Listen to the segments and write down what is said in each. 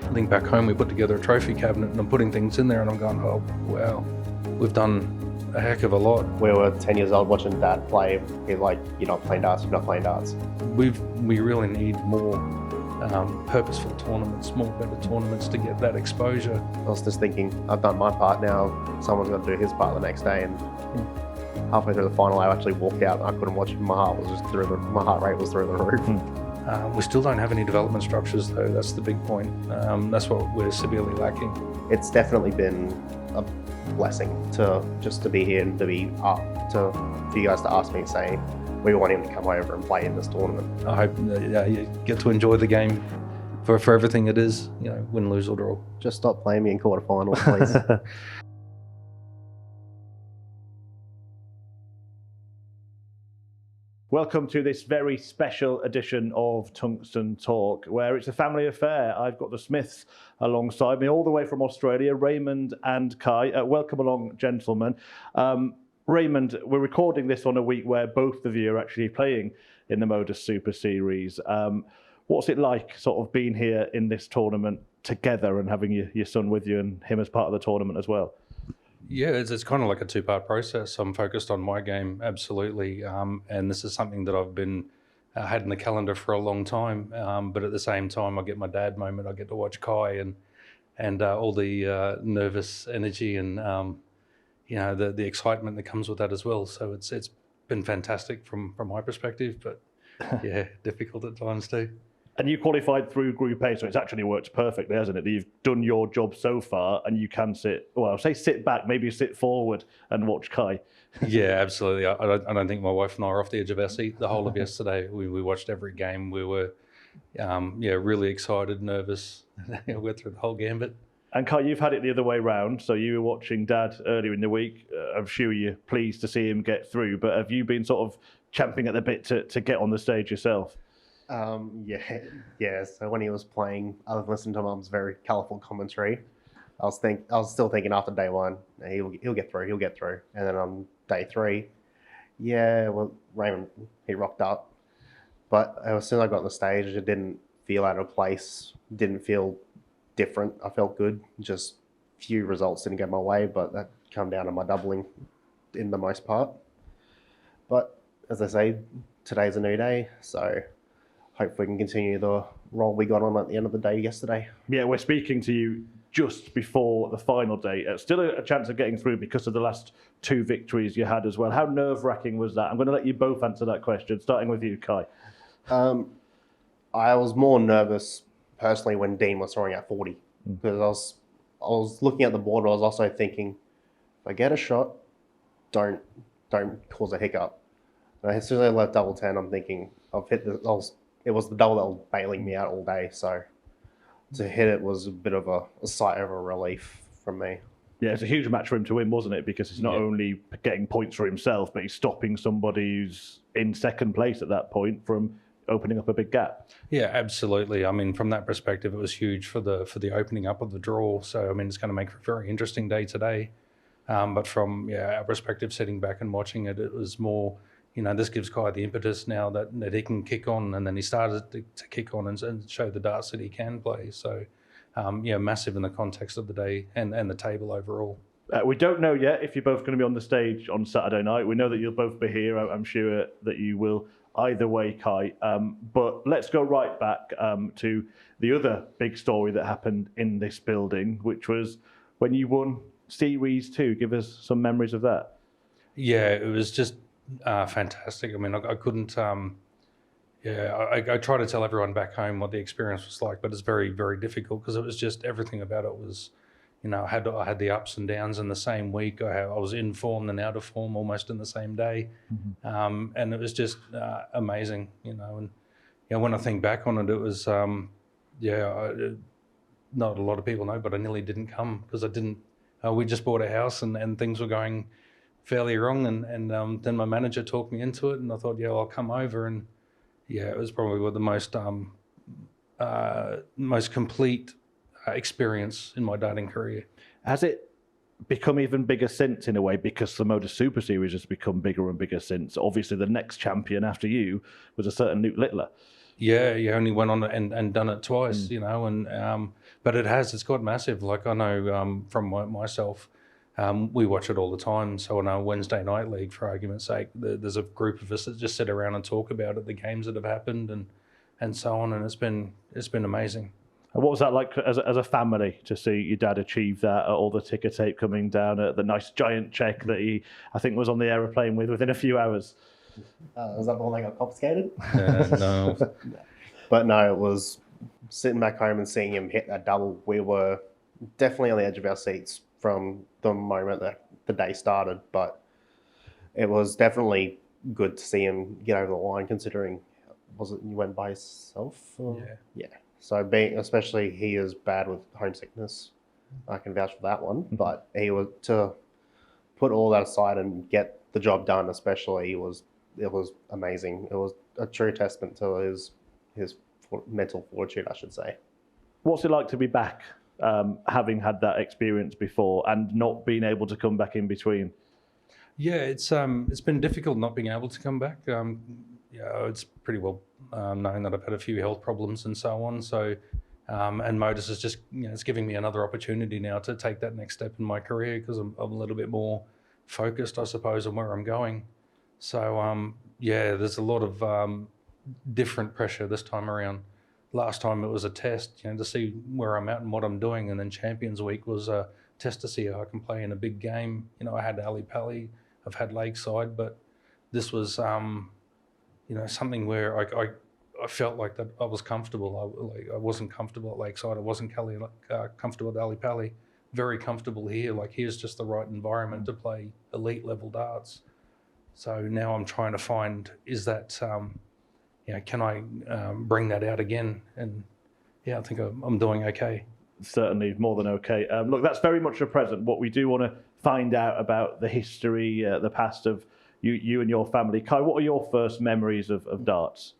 I think back home we put together a trophy cabinet and I'm putting things in there and I'm going, oh wow, we've done a heck of a lot. We were 10 years old watching Dad play. He's like, you're not playing darts, you're not playing darts. We really need more purposeful tournaments, more better tournaments to get that exposure. I was just thinking, I've done my part now, someone's got to do his part the next day, and halfway through the final I actually walked out and I couldn't watch. My heart rate was through the roof. We still don't have any development structures though, that's the big point. That's what we're severely lacking. It's definitely been a blessing to be here and to be up, for you guys to ask me and say, we want him to come over and play in this tournament. I hope you get to enjoy the game for everything it is, win, lose or draw. Just stop playing me in quarterfinals, please. Welcome to this very special edition of Tungsten Talk, where it's a family affair. I've got the Smiths alongside me, all the way from Australia, Raymond and Ky. Welcome along, gentlemen. Raymond, we're recording this on a week where both of you are actually playing in the MODUS Super Series. What's it like sort of being here in this tournament together and having your son with you and him as part of the tournament as well? Yeah, it's kind of like a two-part process. I'm focused on my game, absolutely, and this is something that I've been had in the calendar for a long time. But at the same time, I get my dad moment. I get to watch Ky and all the nervous energy and the excitement that comes with that as well. So it's been fantastic from my perspective, but yeah, difficult at times too. And you qualified through Group A, so it's actually worked perfectly, hasn't it? You've done your job so far, and you can sit back, maybe sit forward and watch Ky. Yeah, absolutely. I don't think my wife and I were off the edge of our seat the whole of yesterday. We watched every game. We were, really excited, nervous. We went through the whole gambit. And Ky, you've had it the other way round. So you were watching Dad earlier in the week. I'm sure you're pleased to see him get through, but have you been sort of champing at the bit to get on the stage yourself? Yeah. So when he was playing, I was listening to Mum's very colourful commentary. I was still thinking after day one, he'll get through. And then on day three, Raymond, he rocked up. But as soon as I got on the stage, it didn't feel out of place. Didn't feel different. I felt good. Just few results didn't go my way, but that come down to my doubling in the most part. But as I say, today's a new day, so hopefully we can continue the role we got on at the end of the day yesterday. Yeah, we're speaking to you just before the final day. Still a chance of getting through because of the last two victories you had as well. How nerve-wracking was that? I'm going to let you both answer that question, starting with you, Ky. I was more nervous personally when Dean was throwing out 40 because I was looking at the board. I was also thinking, if I get a shot, don't cause a hiccup. And as soon as I left double 10, I'm thinking I've hit it was the double that was bailing me out all day. So to hit it was a bit of a sigh of a relief from me. Yeah, it's a huge match for him to win, wasn't it? Because he's not only getting points for himself, but he's stopping somebody who's in second place at that point from opening up a big gap. Yeah, absolutely. I mean, from that perspective, it was huge for the opening up of the draw. So, I mean, it's going to make for a very interesting day today. But from our perspective, sitting back and watching it, it was more, this gives Ky the impetus now that he can kick on, and then he started to kick on and show the darts that he can play. So, massive in the context of the day and the table overall. We don't know yet if you're both going to be on the stage on Saturday night. We know that you'll both be here. I'm sure that you will either way, Ky. But let's go right back to the other big story that happened in this building, which was when you won Series 2. Give us some memories of that. Yeah, it was just fantastic. I mean, I couldn't... I try to tell everyone back home what the experience was like, but it's very, very difficult because it was just everything about it was, I had the ups and downs in the same week. I was in form and out of form almost in the same day, and it was just amazing, And when I think back on it, it was not a lot of people know, but I nearly didn't come because I didn't. We just bought a house and things were going fairly wrong, and then my manager talked me into it, and I thought, I'll come over, and it was probably the most complete experience in my darting career. Has it become even bigger since, in a way, because the MODUS Super Series has become bigger and bigger since? Obviously, the next champion after you was a certain Luke Littler. Yeah, you only went on and done it twice, you know, and but it's got massive. Like I know from myself, we watch it all the time. So on our Wednesday night league, for argument's sake, there's a group of us that just sit around and talk about it, the games that have happened, and so on, and it's been amazing. And what was that like as a family to see your dad achieve that, all the ticker tape coming down, the nice giant check that he, I think, was on the aeroplane within a few hours? Was that the one that got confiscated? No. But no, it was sitting back home and seeing him hit that double. We were definitely on the edge of our seats from the moment that the day started, but it was definitely good to see him get over the line, considering, was it you went by yourself? Or? Yeah. So especially he is bad with homesickness. I can vouch for that one, but he was, to put all that aside and get the job done, especially, it was amazing. It was a true testament to his mental fortitude, I should say. What's it like to be back, having had that experience before and not being able to come back in between? Yeah, it's been difficult not being able to come back. Yeah, it's pretty well known that I've had a few health problems and so on. So, and MODUS is just, it's giving me another opportunity now to take that next step in my career, because I'm a little bit more focused, I suppose, on where I'm going. So, yeah, there's a lot of different pressure this time around. Last time it was a test, to see where I'm at and what I'm doing, and then Champions Week was a test to see how I can play in a big game. I had Ali Pally, I've had Lakeside, but this was, something where I felt like that I was comfortable. I wasn't comfortable at Lakeside. I wasn't comfortable at Ali Pally. Very comfortable here. Like, here's just the right environment to play elite level darts. So now I'm trying to find, is that, can I bring that out again? And yeah, I think I'm doing okay. Certainly more than okay. Look, that's very much a present. What we do want to find out about the history, the past of you and your family. Ky, what are your first memories of darts?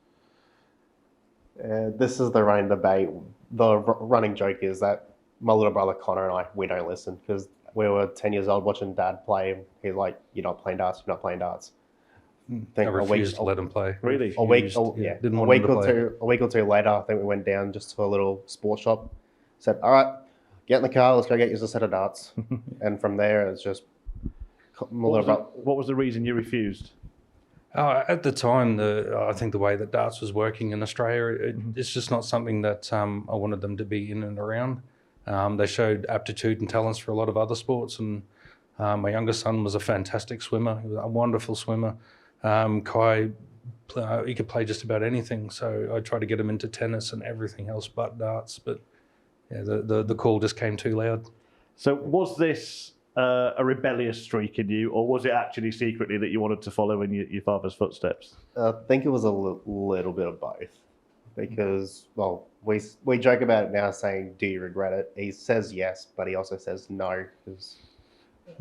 This is the running debate. The running joke is that my little brother Connor and we don't listen, because we were 10 years old watching Dad play. He's like, "You're not playing darts. You're not playing darts." I refused to let him play. Really? A week or two later, I think we went down just to a little sports shop. Said, "All right, get in the car. Let's go get you a set of darts." And from there, it's just. What was the reason you refused? At the time, I think the way that darts was working in Australia, it's just not something that I wanted them to be in and around. They showed aptitude and talents for a lot of other sports, and my youngest son was a fantastic swimmer. He was a wonderful swimmer. Ky, he could play just about anything, so I tried to get him into tennis and everything else but darts, but yeah, the call just came too loud. So was this a rebellious streak in you, or was it actually secretly that you wanted to follow in your father's footsteps? I think it was a little bit of both, because, well, we joke about it now, saying, "Do you regret it?" He says yes, but he also says no, because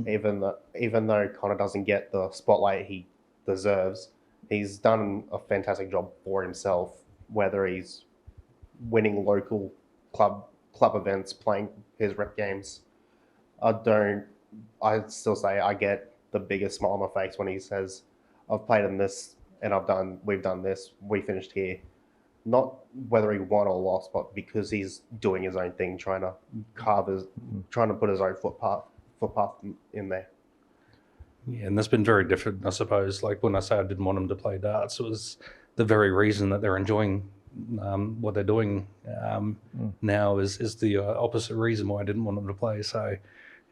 even though Connor doesn't get the spotlight he deserves, he's done a fantastic job for himself, whether he's winning local club events, playing his rep games. I'd still say I get the biggest smile on my face when he says, "I've played in this and we've done this, we finished here." Not whether he won or lost, but because he's doing his own thing, trying to put his own footpath in there. Yeah, and that's been very different, I suppose. Like, when I say I didn't want them to play darts, it was the very reason that they're enjoying what they're doing now is the opposite reason why I didn't want them to play. So,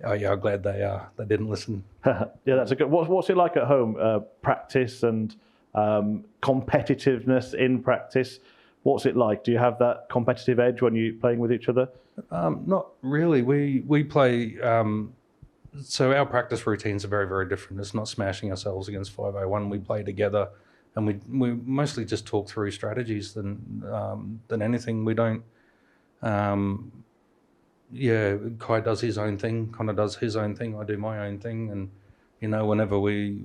yeah, I'm glad they didn't listen. Yeah, that's a good. What's it like at home? Practice and competitiveness in practice. What's it like? Do you have that competitive edge when you're playing with each other? Not really. We play. So our practice routines are very, very different. It's not smashing ourselves against 501. We play together, and we mostly just talk through strategies than anything. We don't. Yeah, Ky does his own thing. Connor does his own thing. I do my own thing, and whenever we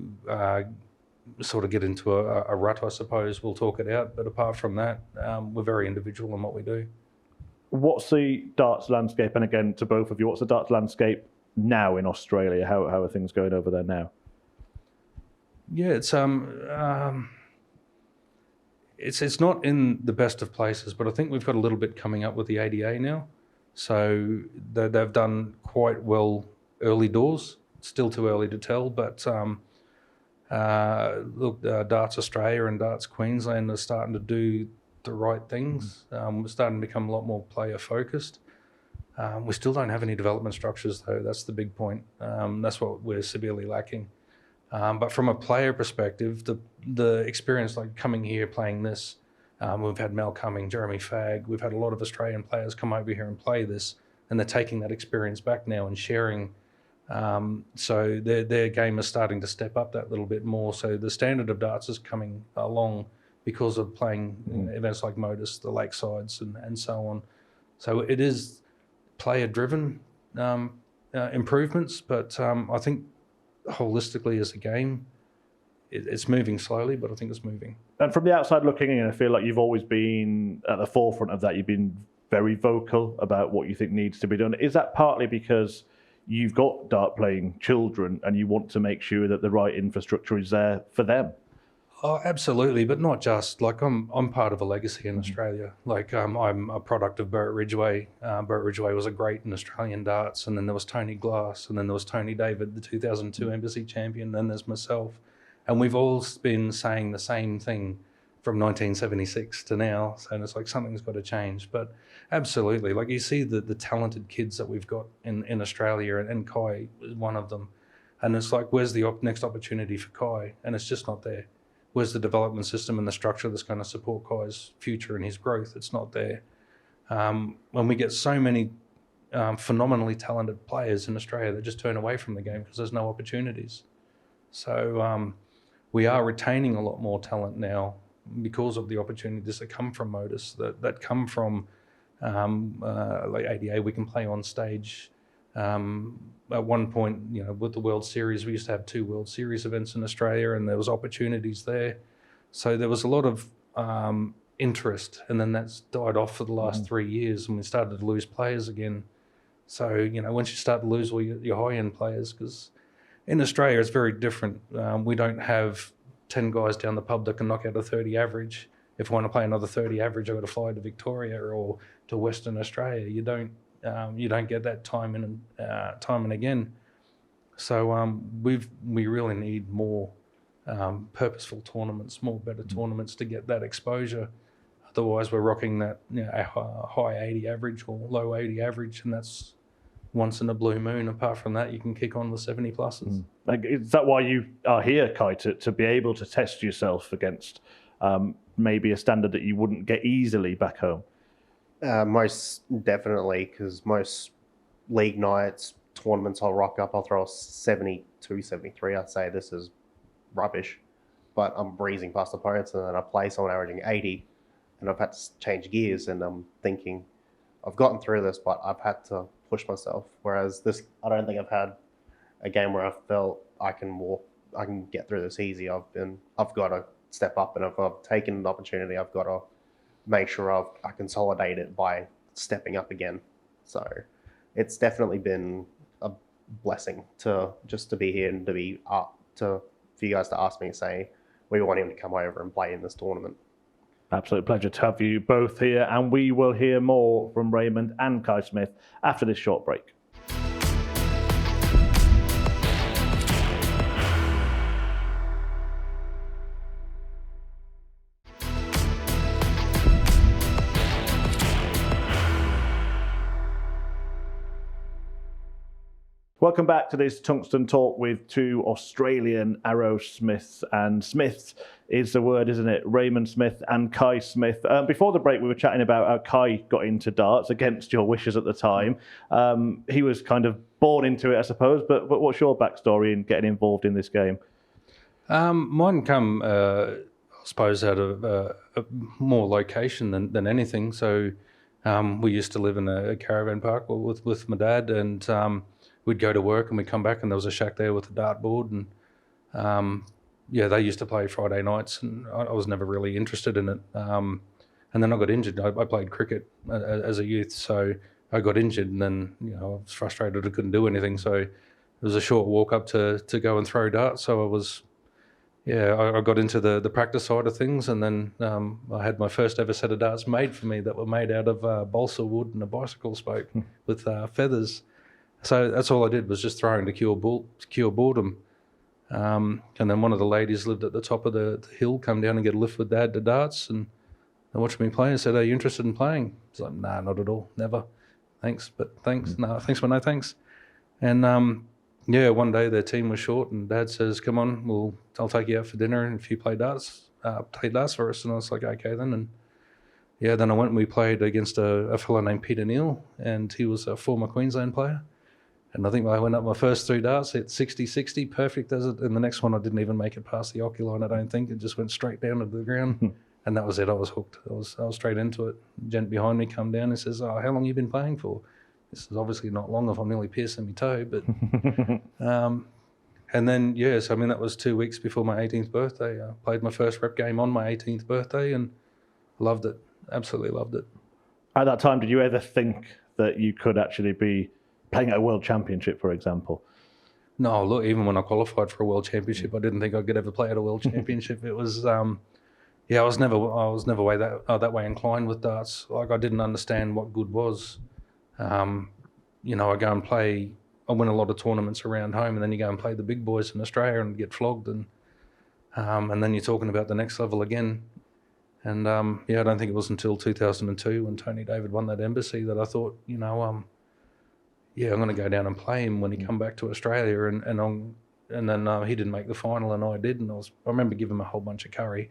sort of get into a rut, I suppose we'll talk it out. But apart from that, we're very individual in what we do. What's the darts landscape? And again, to both of you, what's the darts landscape now in Australia? How are things going over there now? Yeah, it's not in the best of places, but I think we've got a little bit coming up with the ADA now. So they've done quite well early doors. Still too early to tell, but look, Darts Australia and Darts Queensland are starting to do the right things. We're starting to become a lot more player focused. We still don't have any development structures though. That's the big point. That's what we're severely lacking. But from a player perspective, the experience like coming here, playing this, we've had Mel Cumming, Jeremy Fagg, we've had a lot of Australian players come over here and play this, and they're taking that experience back now and sharing. So their game is starting to step up that little bit more. So the standard of darts is coming along because of playing events like MODUS, the Lakesides, and so on. So it is player-driven improvements, but I think holistically as a game, it's moving slowly, but I think it's moving. And from the outside looking in, I feel like you've always been at the forefront of that. You've been very vocal about what you think needs to be done. Is that partly because you've got dart playing children and you want to make sure that the right infrastructure is there for them? Oh, absolutely, but not just. Like I'm part of a legacy in Australia. Like I'm a product of Burt Ridgway. Burt Ridgway was a great in Australian darts, and then there was Tony Glass, and then there was Tony David, the 2002 Embassy champion, and then there's myself. And we've all been saying the same thing from 1976 to now. So it's like something's got to change. But absolutely, like you see the talented kids that we've got in Australia, and Ky is one of them. And it's like, where's the next opportunity for Ky? And it's just not there. Where's the development system and the structure that's going to support Ky's future and his growth? It's not there. When we get so many phenomenally talented players in Australia that just turn away from the game because there's no opportunities. So we are retaining a lot more talent now because of the opportunities that come from MODUS, that come from like ADA. We can play on stage. At one point, you know, with the World Series, we used to have 2 World Series events in Australia, and there was opportunities there. So there was a lot of interest, and then that's died off for the last 3 years, and we started to lose players again. So, you know, once you start to lose all your high-end players, because in Australia it's very different. We don't have 10 guys down the pub that can knock out a 30 average. If I want to play another 30 average, I've got to fly to Victoria or to Western Australia. You don't get that time and again. So we really need more purposeful tournaments, more better tournaments to get that exposure. Otherwise, we're rocking that, you know, a high 80 average or low 80 average, and that's once in a blue moon. Apart from that, you can kick on with 70 pluses. Like, is that why you are here, Ky, to be able to test yourself against maybe a standard that you wouldn't get easily back home? Most definitely, because most league nights, tournaments, I'll rock up, I'll throw a 72, 73. I'd say this is rubbish, but I'm breezing past opponents, and then I play someone averaging 80, and I've had to change gears, and I'm thinking, I've gotten through this, but I've had to push myself. Whereas this, I don't think I've had a game where I felt I can get through this easy. I've got to step up, and if I've taken an opportunity, I've got to make sure I consolidate it by stepping up again. So it's definitely been a blessing to be here and for you guys to ask me and say, we want him to come over and play in this tournament. Absolute pleasure to have you both here, and we will hear more from Raymond and Ky Smith after this short break. Welcome back to this Tungsten Talk with 2 Australian arrow Smiths, and Smiths is the word, isn't it? Raymond Smith and Ky Smith. Before the break, we were chatting about how Ky got into darts against your wishes at the time. He was kind of born into it, I suppose, but what's your backstory in getting involved in this game? Mine come, I suppose, out of a more location than anything. So we used to live in a caravan park with my dad, and we'd go to work and we'd come back and there was a shack there with a dartboard, and yeah, they used to play Friday nights, and I was never really interested in it. And then I got injured. I played cricket as a youth, so I got injured, and then, you know, I was frustrated I couldn't do anything. So it was a short walk up to go and throw darts. So I was yeah, I got into the practice side of things, and then I had my first ever set of darts made for me that were made out of balsa wood and a bicycle spoke with feathers. So that's all I did was just throwing to cure boredom. And then one of the ladies lived at the top of the hill, come down and get a lift with Dad to darts, and they watched me play and said, "Are you interested in playing?" I was like, "Nah, not at all, never. Thanks, but thanks. No, thanks, but no thanks." And yeah, one day their team was short, and Dad says, "Come on, I'll take you out for dinner, and if you play darts for us." And I was like, "Okay then." And yeah, then I went and we played against a fellow named Peter Neal, and he was a former Queensland player. And I think I went up my first 3 darts, hit 60-60, perfect as it. And the next one I didn't even make it past the oculine, I don't think. It just went straight down to the ground. And that was it. I was hooked. I was straight into it. Gent behind me come down and says, "Oh, how long you been playing for?" This is obviously not long if I'm nearly piercing my toe, but and then yes, I mean that was 2 weeks before my 18th birthday. I played my first rep game on my 18th birthday and loved it. Absolutely loved it. At that time, did you ever think that you could actually be playing at a world championship, for example? No, look, even when I qualified for a world championship, I didn't think I could ever play at a world championship. It was yeah, I was never that way inclined with darts. Like I didn't understand what good was. You know, I go and play. I win a lot of tournaments around home, and then you go and play the big boys in Australia and get flogged, and then you're talking about the next level again. And yeah, I don't think it was until 2002 when Tony David won that embassy that I thought, you know, yeah, I'm going to go down and play him when he come back to Australia, and then he didn't make the final and I did, and I remember giving him a whole bunch of curry.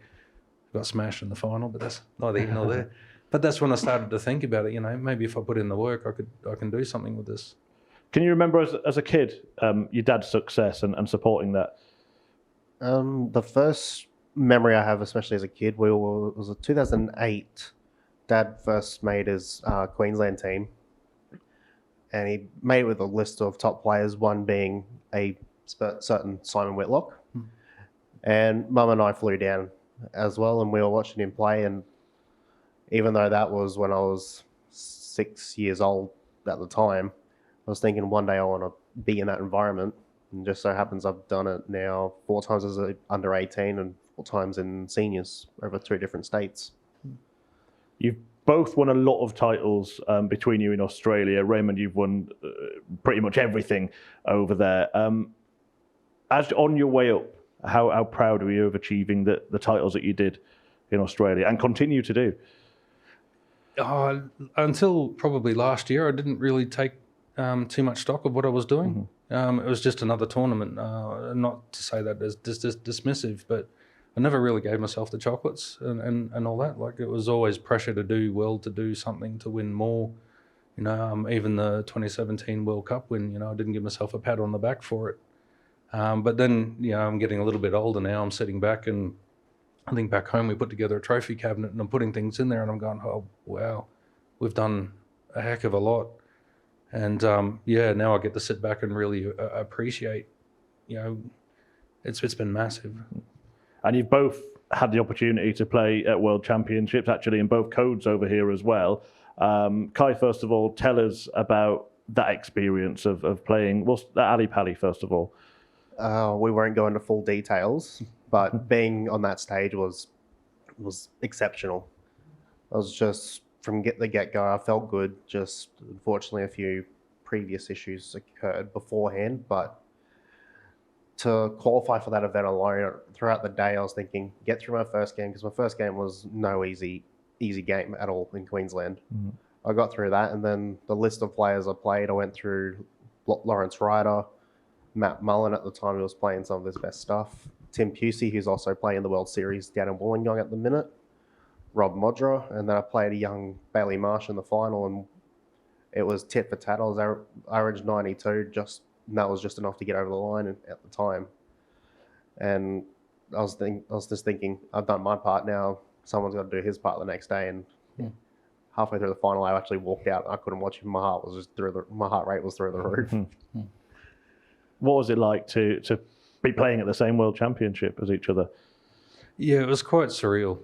Got smashed in the final, but that's neither here nor there. But that's when I started to think about it. You know, maybe if I put in the work, I can do something with this. Can you remember as a kid your dad's success and supporting that? The first memory I have, especially as a kid, was 2008. Dad first made his Queensland team, and he made it with a list of top players, one being a certain Simon Whitlock. And Mum and I flew down as well, and we were watching him play. And even though that was when I was 6 years old at the time, I was thinking one day I want to be in that environment. And just so happens I've done it now 4 times as a under 18 and 4 times in seniors over 2 different states. You've both won a lot of titles between you in Australia. Raymond, you've won pretty much everything over there. As on your way up, how proud were you of achieving the titles that you did in Australia and continue to do? Until probably last year, I didn't really take too much stock of what I was doing. It was just another tournament. Not to say that as dismissive, but I never really gave myself the chocolates and all that. Like it was always pressure to do well, to do something, to win more. You know, even the 2017 World Cup win, you know, I didn't give myself a pat on the back for it. But then, you know, I'm getting a little bit older now. I'm sitting back and I think back home we put together a trophy cabinet and I'm putting things in there and I'm going, oh, wow, we've done a heck of a lot. And yeah, now I get to sit back and really appreciate, you know, it's been massive. And you've both had the opportunity to play at World Championships, actually in both codes over here as well. Ky, first of all, tell us about that experience of playing. What's that Ali Pali, first of all? We won't go into full details, but being on that stage was exceptional. I was just, from the get-go, I felt good. Just unfortunately a few previous issues occurred beforehand, but to qualify for that event alone, throughout the day I was thinking, get through my first game, because my first game was no easy game at all in Queensland. I got through that, and then the list of players I played, I went through Lawrence Ryder, Matt Mullen at the time, who was playing some of his best stuff, Tim Pusey, who's also playing the World Series down in Wollongong at the minute, Rob Modra, and then I played a young Bailey Marsh in the final, and it was tit for tat. I was average 92, and that was just enough to get over the line at the time. And I was just thinking, I've done my part now, someone's got to do his part the next day. And halfway through the final, I actually walked out. I couldn't watch him. My heart rate was through the roof. What was it like to be playing at the same World Championship as each other? Yeah, it was quite surreal.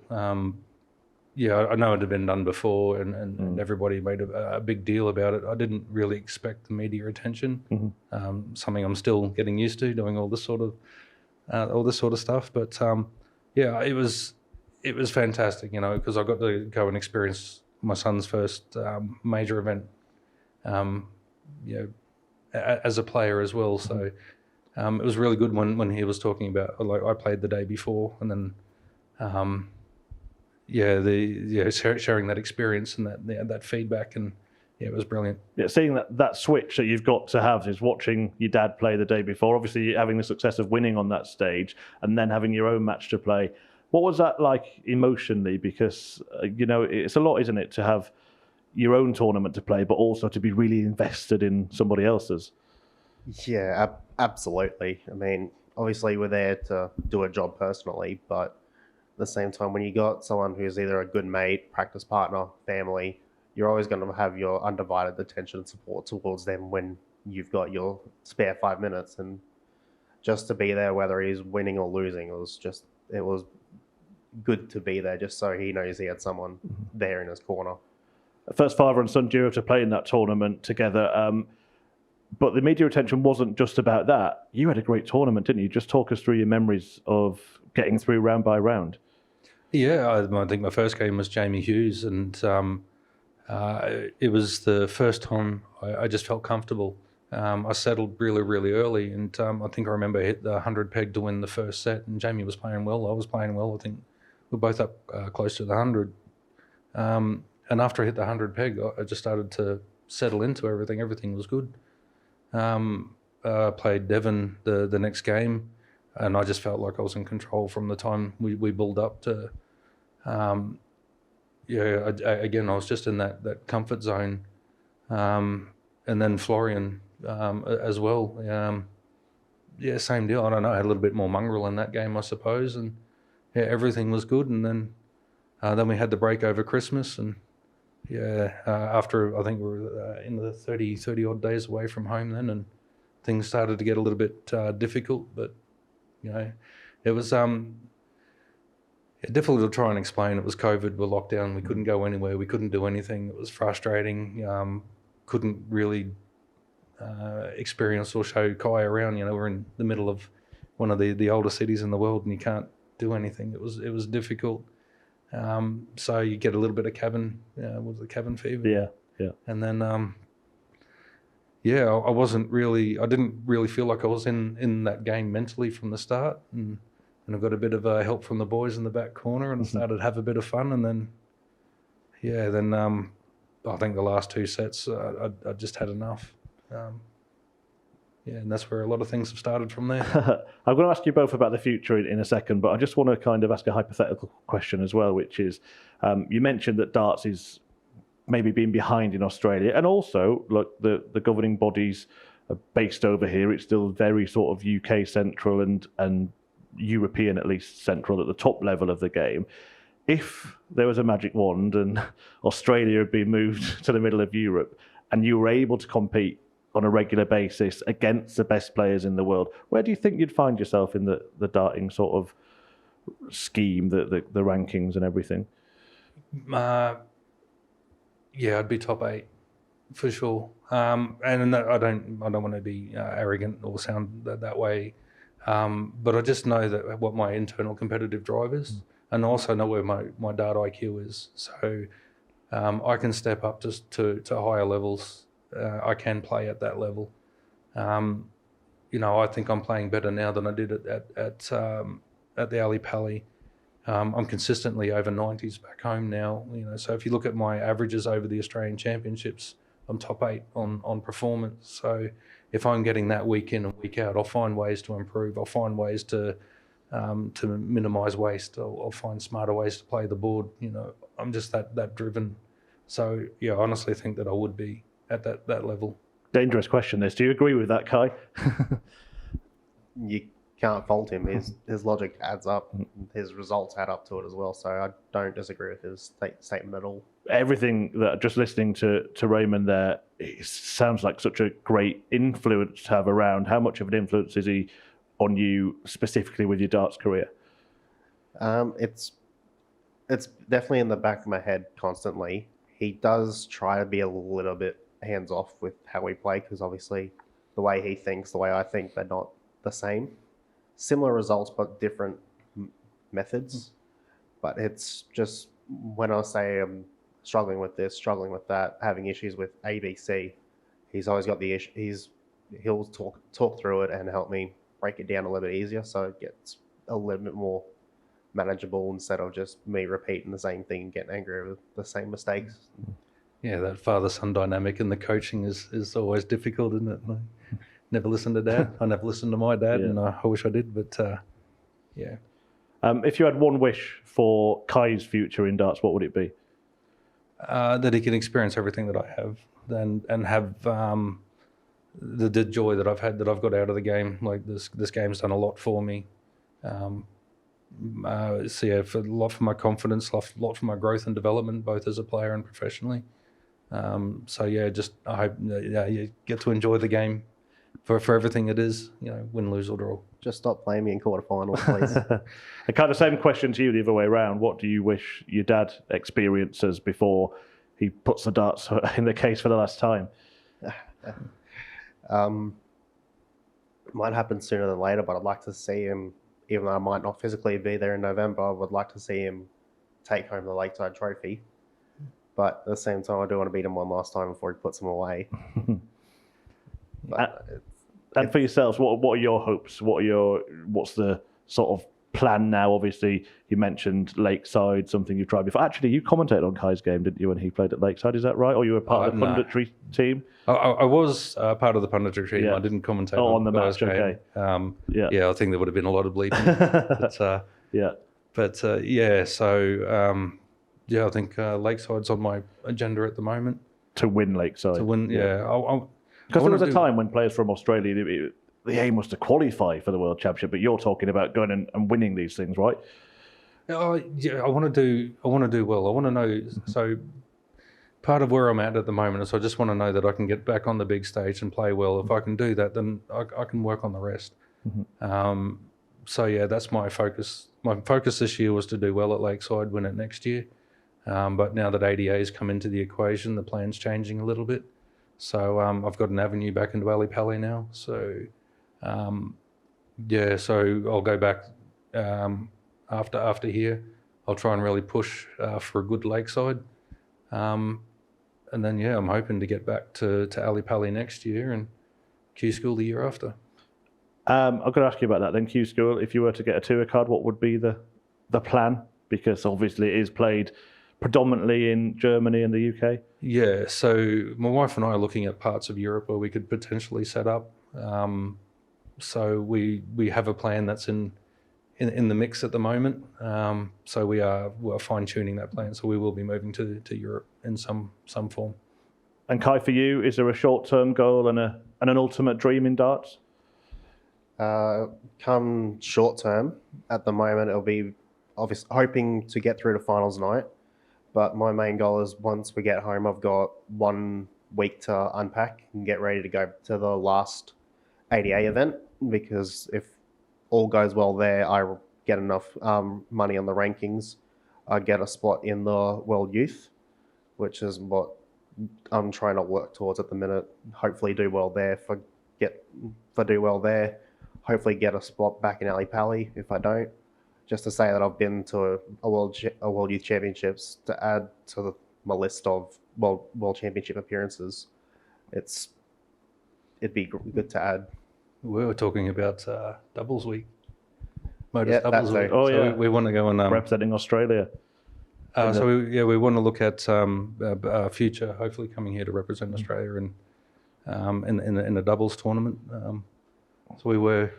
Yeah, I know it had been done before, and everybody made a big deal about it. I didn't really expect the media attention. Something I'm still getting used to, doing all this sort of all this sort of stuff. But yeah, it was fantastic, you know, because I got to go and experience my son's first major event, you know, as a player as well. So it was really good when he was talking about, like, I played the day before, and then sharing that experience and that feedback, and yeah, it was brilliant. Yeah, seeing that switch that you've got to have is watching your dad play the day before, obviously having the success of winning on that stage, and then having your own match to play. What was that like emotionally? Because, you know, it's a lot, isn't it, to have your own tournament to play, but also to be really invested in somebody else's. Yeah, absolutely. I mean, obviously we're there to do a job personally, but at the same time, when you got someone who's either a good mate, practice partner, family, you're always going to have your undivided attention and support towards them when you've got your spare 5 minutes. And just to be there, whether he's winning or losing, it was good to be there, just so he knows he had someone there in his corner. First father and son duo to play in that tournament together. But the media attention wasn't just about that. You had a great tournament, didn't you? Just talk us through your memories of getting through round by round. Yeah, I think my first game was Jamie Hughes, and it was the first time I just felt comfortable. I settled really, really early, and I think I remember I hit the 100 peg to win the first set, and Jamie was playing well. I was playing well. I think we were both up close to the 100. And after I hit the 100 peg, I just started to settle into everything. Everything was good. Played Devon the next game, and I just felt like I was in control from the time we build up to. Again, I was just in that comfort zone. And then Florian as well. Same deal. I don't know. I had a little bit more mongrel in that game, I suppose, and yeah, everything was good. And then we had the break over Christmas, and after I think we were in the 30 odd days away from home then, and things started to get a little bit difficult. But you know, it was difficult to try and explain. It was COVID, we're locked down, we couldn't go anywhere, we couldn't do anything. It was frustrating. Couldn't really experience or show Ky around. You know, we're in the middle of one of the older cities in the world, and you can't do anything. It was difficult. So you get a little bit of cabin fever. Yeah. And then, I didn't really feel like I was in that game mentally from the start. And I got a bit of help from the boys in the back corner, and started to have a bit of fun. And then, I think the last two sets, I just had enough. And that's where a lot of things have started from there. I'm going to ask you both about the future in a second, but I just want to kind of ask a hypothetical question as well, which is, you mentioned that darts is maybe being behind in Australia, and also, look, the governing bodies are based over here. It's still very sort of UK central and European, at least, central at the top level of the game. If there was a magic wand and Australia had been moved to the middle of Europe, and you were able to compete on a regular basis against the best players in the world, where do you think you'd find yourself in the darting sort of scheme, the rankings and everything? I'd be top 8 for sure. And I don't want to be arrogant or sound that way, but I just know that what my internal competitive drive is, and I also know where my dart IQ is. So I can step up to higher levels. I can play at that level. I think I'm playing better now than I did at the Ali Pally. I'm consistently over 90s back home now. So if you look at my averages over the Australian Championships, I'm top 8 on performance. So if I'm getting that week in and week out, I'll find ways to improve. I'll find ways to minimise waste. I'll find smarter ways to play the board. I'm just that driven. So I honestly think that I would be at that level. Dangerous question this. Do you agree with that, Ky? You can't fault him. His logic adds up. His results add up to it as well. So I don't disagree with his statement at all. Everything that, just listening to Raymond there, it sounds like such a great influence to have around. How much of an influence is he on you specifically with your darts career? It's definitely in the back of my head constantly. He does try to be a little bit hands off with how we play, because obviously the way he thinks, the way I think, they're not the same. similar results but different methods. But it's just when I say I'm struggling with this, struggling with that, having issues with ABC, he's always got the issue. He'll talk through it and help me break it down a little bit easier, so it gets a little bit more manageable instead of just me repeating the same thing and getting angry with the same mistakes. Yeah, that father-son dynamic in the coaching is always difficult, isn't it? Like, never listened to Dad. I never listened to my dad, and I wish I did, but yeah. If you had one wish for Ky's future in darts, what would it be? That he can experience everything that I have, and have the joy that I've had, that I've got out of the game. Like this game's done a lot for me. So yeah, for a lot for my confidence, a lot for my growth and development, both as a player and professionally. So yeah, just I hope you get to enjoy the game for everything it is. You know, win, lose or draw. Just stop playing me in quarterfinals, please. And kind of same question to you the other way around. What do you wish your dad experiences before he puts the darts in the case for the last time? Might happen sooner than later, but I'd like to see him, even though I might not physically be there in November, I would like to see him take home the Lakeside Trophy. But at the same time, I do want to beat him one last time before he puts them away. And for yourselves, what are your hopes? What's the sort of plan now? Obviously, you mentioned Lakeside, something you've tried before. Actually, you commentated on Ky's game, didn't you, when he played at Lakeside? Is that right? Or you were part of the punditry team? I was part of the punditry team. I didn't commentate on the match. game. Okay. Yeah, I think there would have been a lot of bleeding. But, so I think Lakeside's on my agenda at the moment. To win Lakeside. To win, Because there was a time when players from Australia, the aim was to qualify for the World Championship, but you're talking about going and winning these things, right? Yeah, I want to do well. I want to know. So part of where I'm at the moment is I just want to know that I can get back on the big stage and play well. If I can do that, then I can work on the rest. So yeah, that's my focus. My focus this year was to do well at Lakeside, win it next year. But now that ADA's come into the equation, the plan's changing a little bit. So I've got an avenue back into Ali Pali now. So so I'll go back after here. I'll try and really push for a good Lakeside. And then I'm hoping to get back to Ali Pali next year and Q School the year after. I'm going to ask you about that then. Q School, if you were to get a tour card, what would be the plan? Because obviously it is played predominantly in Germany and the UK. Yeah, so my wife and I are looking at parts of Europe where we could potentially set up. So we have a plan that's in the mix at the moment. So we're fine tuning that plan. So we will be moving to Europe in some form. And Ky, for you, is there a short-term goal and an ultimate dream in darts? Come short term, at the moment it'll be obviously hoping to get through to finals night. But my main goal is once we get home, I've got 1 week to unpack and get ready to go to the last ADA event, because if all goes well there, I get enough money on the rankings, I get a spot in the World Youth, which is what I'm trying to work towards at the minute. Hopefully do well there. Do well there, hopefully get a spot back in Ali Pali. If I don't, just to say that I've been to a World Youth Championships to add to my list of World Championship appearances. It'd be good to add. We were talking about doubles week. MODUS doubles week. Oh, so yeah. we want to go and representing Australia. We want to look at future, hopefully coming here to represent Australia in a doubles tournament. So we were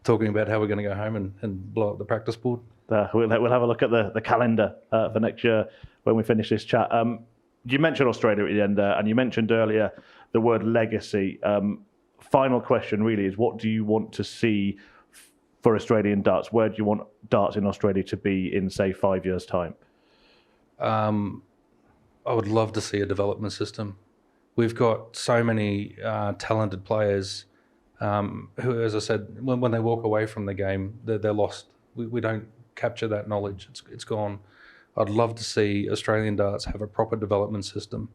talking about how we're going to go home and blow up the practice board. We'll have a look at the calendar for next year when we finish this chat. You mentioned Australia at the end there, and you mentioned earlier the word legacy. Final question really is, what do you want to see for Australian darts? Where do you want darts in Australia to be in, say, 5 years' time? I would love to see a development system. We've got so many talented players who, as I said, when they walk away from the game, they're lost. We don't capture that knowledge. It's gone. I'd love to see Australian darts have a proper development system.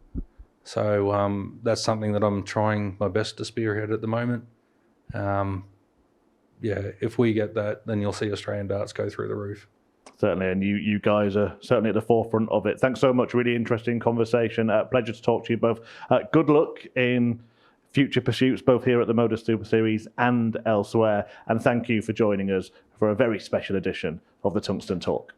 So that's something that I'm trying my best to spearhead at the moment. yeah, if we get that, then you'll see Australian darts go through the roof. Certainly, and you guys are certainly at the forefront of it. Thanks so much. Really interesting conversation. Pleasure to talk to you both. Good luck in future pursuits, both here at the MODUS Super Series and elsewhere. And thank you for joining us for a very special edition of the Tungsten Talk.